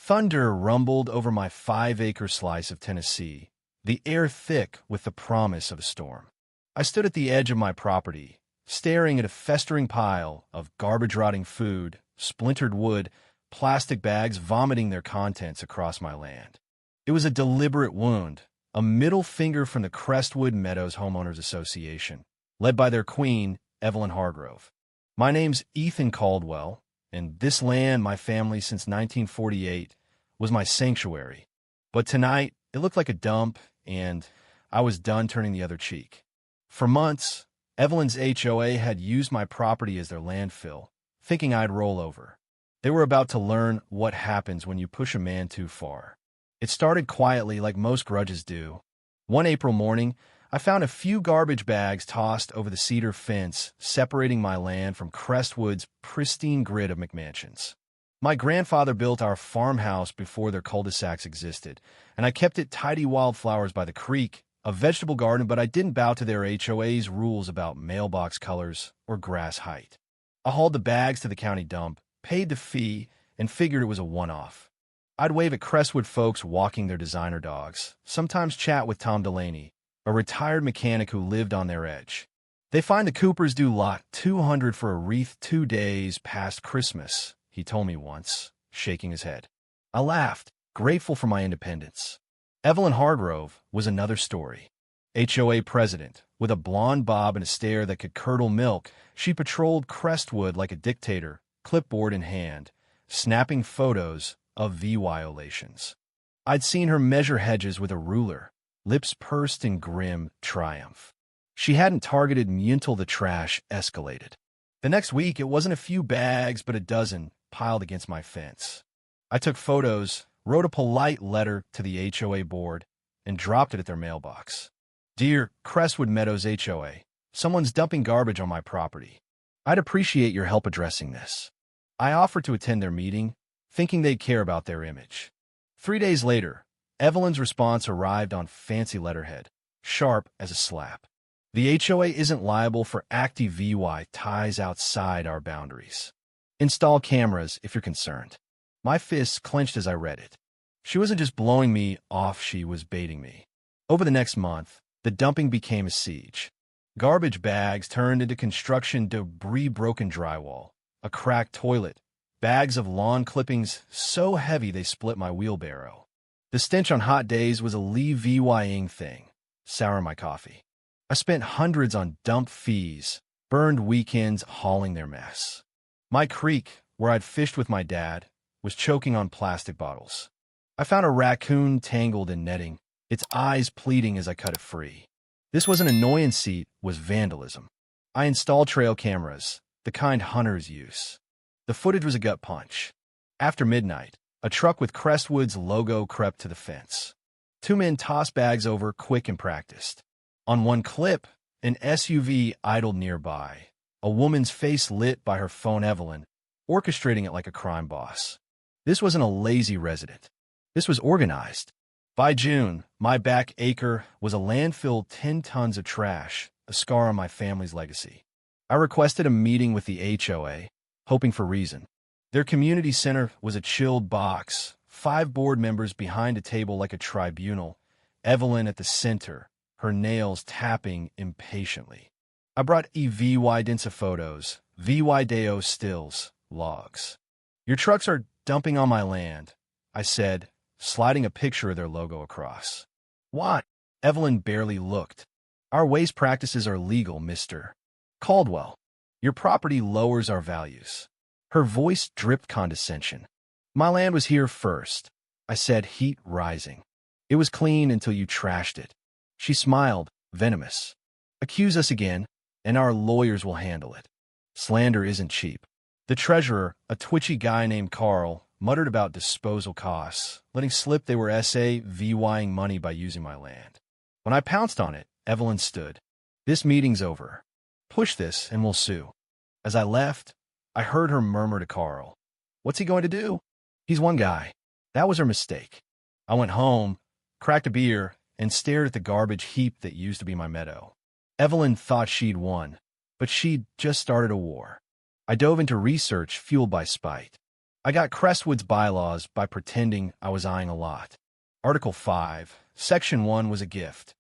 Thunder rumbled over my 5-acre slice of Tennessee, the air thick with the promise of a storm. I stood at the edge of my property, staring at a festering pile of garbage-rotting food, splintered wood, plastic bags vomiting their contents across my land. It was a deliberate wound, a middle finger from the Crestwood Meadows Homeowners Association, led by their queen, Evelyn Hargrove. My name's Ethan Caldwell, and this land, my family since 1948, was my sanctuary. But tonight, it looked like a dump, and I was done turning the other cheek. For months, Evelyn's HOA had used my property as their landfill, thinking I'd roll over. They were about to learn what happens when you push a man too far. It started quietly, like most grudges do. One April morning, I found a few garbage bags tossed over the cedar fence, separating my land from Crestwood's pristine grid of McMansions. My grandfather built our farmhouse before their cul-de-sacs existed, and I kept it tidy wildflowers by the creek, a vegetable garden, but I didn't bow to their HOA's rules about mailbox colors or grass height. I hauled the bags to the county dump, paid the fee, and figured it was a one-off. I'd wave at Crestwood folks walking their designer dogs, sometimes chat with Tom Delaney, a retired mechanic who lived on their edge. They find the Coopers do lot 200 for a wreath 2 days past Christmas, he told me once, shaking his head. I laughed, grateful for my independence. Evelyn Hargrove was another story. HOA president, with a blonde bob and a stare that could curdle milk, she patrolled Crestwood like a dictator, clipboard in hand, snapping photos of violations. I'd seen her measure hedges with a ruler, lips pursed in grim triumph. She hadn't targeted me until the trash escalated. The next week, it wasn't a few bags, but a dozen piled against my fence. I took photos, wrote a polite letter to the HOA board, and dropped it at their mailbox. Dear Crestwood Meadows HOA, someone's dumping garbage on my property. I'd appreciate your help addressing this. I offered to attend their meeting, thinking they'd care about their image. 3 days later, Evelyn's response arrived on fancy letterhead, sharp as a slap. The HOA isn't liable for active VY ties outside our boundaries. Install cameras if you're concerned. My fists clenched as I read it. She wasn't just blowing me off, she was baiting me. Over the next month, the dumping became a siege. Garbage bags turned into construction debris, broken drywall, a cracked toilet, bags of lawn clippings so heavy they split my wheelbarrow. The stench on hot days was a leave-vying thing, sour my coffee. I spent hundreds on dump fees, burned weekends hauling their mess. My creek, where I'd fished with my dad, was choking on plastic bottles. I found a raccoon tangled in netting, its eyes pleading as I cut it free. This wasn't annoyance, it was vandalism. I installed trail cameras, the kind hunters use. The footage was a gut punch. After midnight, a truck with Crestwood's logo crept to the fence. 2 men tossed bags over, quick and practiced. On one clip, an SUV idled nearby, a woman's face lit by her phone, Evelyn, orchestrating it like a crime boss. This wasn't a lazy resident. This was organized. By June, my back acre was a landfill, 10 tons of trash, a scar on my family's legacy. I requested a meeting with the HOA, hoping for reason. Their community center was a chilled box, 5 board members behind a table like a tribunal, Evelyn at the center, her nails tapping impatiently. I brought VY Densa photos, VY Deo stills, logs. Your trucks are dumping on my land, I said, sliding a picture of their logo across. Why? Evelyn barely looked. Our waste practices are legal, Mr. Caldwell. Your property lowers our values. Her voice dripped condescension. My land was here first, I said, heat rising. It was clean until you trashed it. She smiled, venomous. Accuse us again, and our lawyers will handle it. Slander isn't cheap. The treasurer, a twitchy guy named Carl, muttered about disposal costs, letting slip they were SAVYing money by using my land. When I pounced on it, Evelyn stood. This meeting's over. Push this and we'll sue. As I left, I heard her murmur to Carl, "What's he going to do? He's one guy." That was her mistake. I went home, cracked a beer, and stared at the garbage heap that used to be my meadow. Evelyn thought she'd won, but she'd just started a war. I dove into research fueled by spite. I got Crestwood's bylaws by pretending I was eyeing a lot. Article 5, Section 1 was a gift.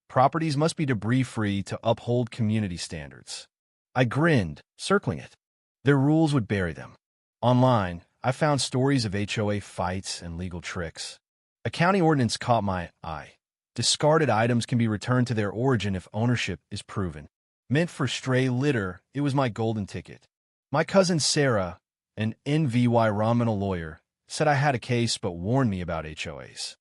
Properties must be debris-free to uphold community standards. I grinned, circling it. Their rules would bury them. Online, I found stories of HOA fights and legal tricks. A county ordinance caught my eye. Discarded items can be returned to their origin if ownership is proven. Meant for stray litter, it was my golden ticket. My cousin Sarah, an environmental lawyer, said I had a case but warned me about HOAs.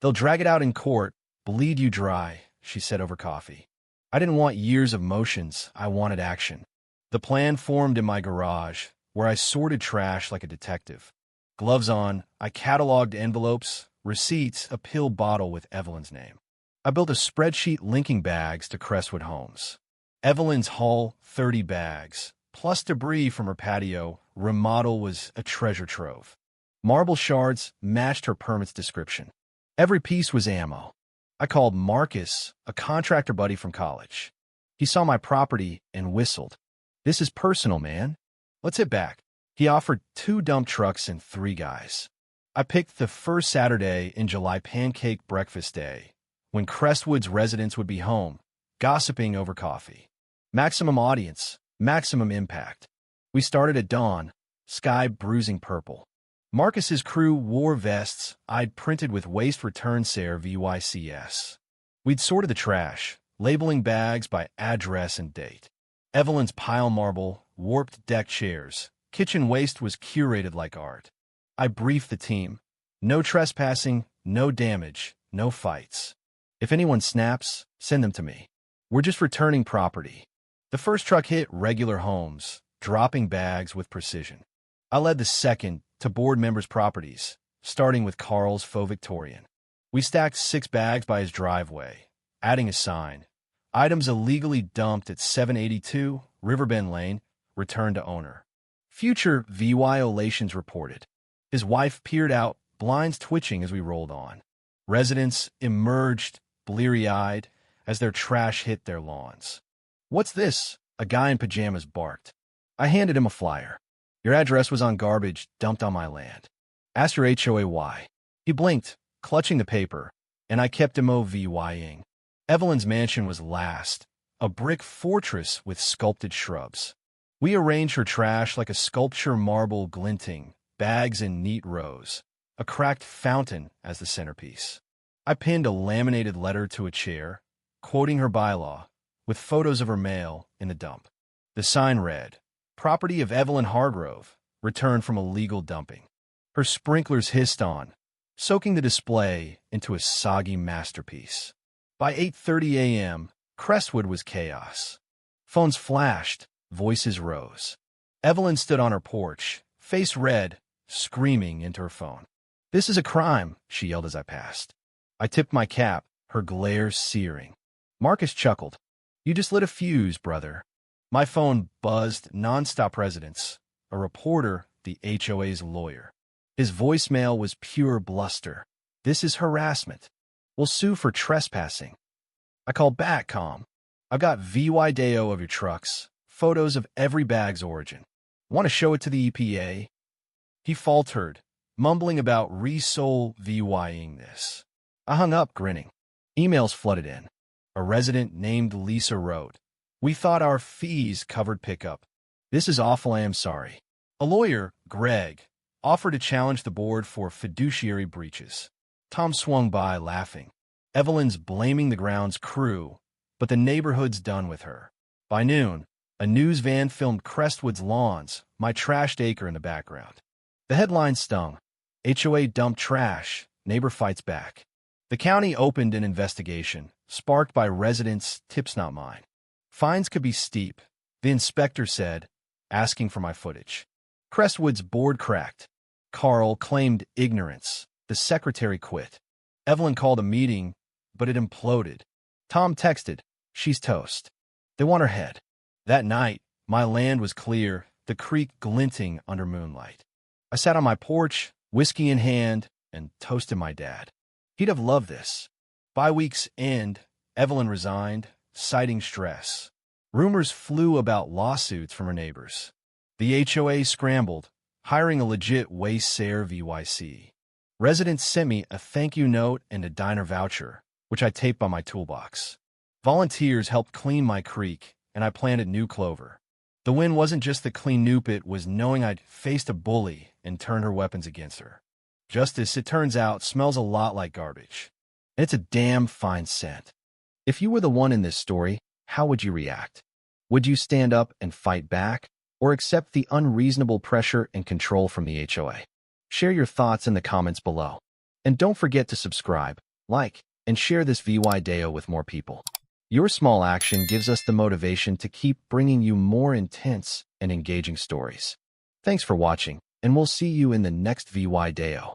They'll drag it out in court, bleed you dry, she said over coffee. I didn't want years of motions, I wanted action. The plan formed in my garage, where I sorted trash like a detective. Gloves on, I cataloged envelopes, receipts, a pill bottle with Evelyn's name. I built a spreadsheet linking bags to Crestwood homes. Evelyn's haul, 30 bags, plus debris from her patio remodel was a treasure trove. Marble shards matched her permit's description. Every piece was ammo. I called Marcus, a contractor buddy from college. He saw my property and whistled. "This is personal, man. Let's hit back." He offered 2 dump trucks and 3 guys. I picked the first Saturday in July, pancake breakfast day, when Crestwood's residents would be home, gossiping over coffee. Maximum audience, maximum impact. We started at dawn, sky bruising purple. Marcus's crew wore vests I'd printed with Waste Return Ser VYCS. We'd sorted the trash, labeling bags by address and date. Evelyn's pile marble, warped deck chairs, kitchen waste was curated like art. I briefed the team. No trespassing, no damage, no fights. If anyone snaps, send them to me. We're just returning property. The first truck hit regular homes, dropping bags with precision. I led the second to board members' properties, starting with Carl's Faux Victorian. We stacked 6 bags by his driveway, adding a sign. Items illegally dumped at 782 Riverbend Lane, returned to owner. Future violations reported. His wife peered out, blinds twitching as we rolled on. Residents emerged, bleary-eyed, as their trash hit their lawns. "What's this?" a guy in pajamas barked. I handed him a flyer. "Your address was on garbage dumped on my land. Ask your HOA why." He blinked, clutching the paper, and I kept him OVYing. Evelyn's mansion was last, a brick fortress with sculpted shrubs. We arranged her trash like a sculpture, marble glinting, bags in neat rows, a cracked fountain as the centerpiece. I pinned a laminated letter to a chair, quoting her bylaw, with photos of her mail in the dump. The sign read, "Property of Evelyn Hargrove, returned from illegal dumping." Her sprinklers hissed on, soaking the display into a soggy masterpiece. By 8:30 a.m., Crestwood was chaos. Phones flashed, voices rose. Evelyn stood on her porch, face red, screaming into her phone. "This is a crime," she yelled as I passed. I tipped my cap, her glare searing. Marcus chuckled. "You just lit a fuse, brother." My phone buzzed nonstop. Residents, a reporter, the HOA's lawyer. His voicemail was pure bluster. "This is harassment. We'll sue for trespassing." I called back, calm. "I've got video of your trucks, photos of every bag's origin. Want to show it to the EPA?" He faltered, mumbling about resole VYing this. I hung up, grinning. Emails flooded in. A resident named Lisa wrote, "We thought our fees covered pickup. This is awful, I am sorry." A lawyer, Greg, offered to challenge the board for fiduciary breaches. Tom swung by, laughing. Evelyn's blaming the grounds crew, but the neighborhood's done with her. By noon, a news van filmed Crestwood's lawns, my trashed acre in the background. The headline stung. HOA dumped trash, neighbor fights back. The county opened an investigation, sparked by residents' tips not mine. Fines could be steep, the inspector said, asking for my footage. Crestwood's board cracked. Carl claimed ignorance. The secretary quit. Evelyn called a meeting, but it imploded. Tom texted, "She's toast. They want her head." That night, my land was clear, the creek glinting under moonlight. I sat on my porch, whiskey in hand, and toasted my dad. He'd have loved this. By week's end, Evelyn resigned, citing stress. Rumors flew about lawsuits from her neighbors. The HOA scrambled, hiring a legit Waysair VYC. Residents sent me a thank you note and a diner voucher, which I taped on my toolbox. Volunteers helped clean my creek, and I planted new clover. The win wasn't just the clean noop, it was knowing I'd faced a bully and turned her weapons against her. Justice, it turns out, smells a lot like garbage. And it's a damn fine scent. If you were the one in this story, how would you react? Would you stand up and fight back, or accept the unreasonable pressure and control from the HOA? Share your thoughts in the comments below. And don't forget to subscribe, like, and share this video with more people. Your small action gives us the motivation to keep bringing you more intense and engaging stories. Thanks for watching, and we'll see you in the next video.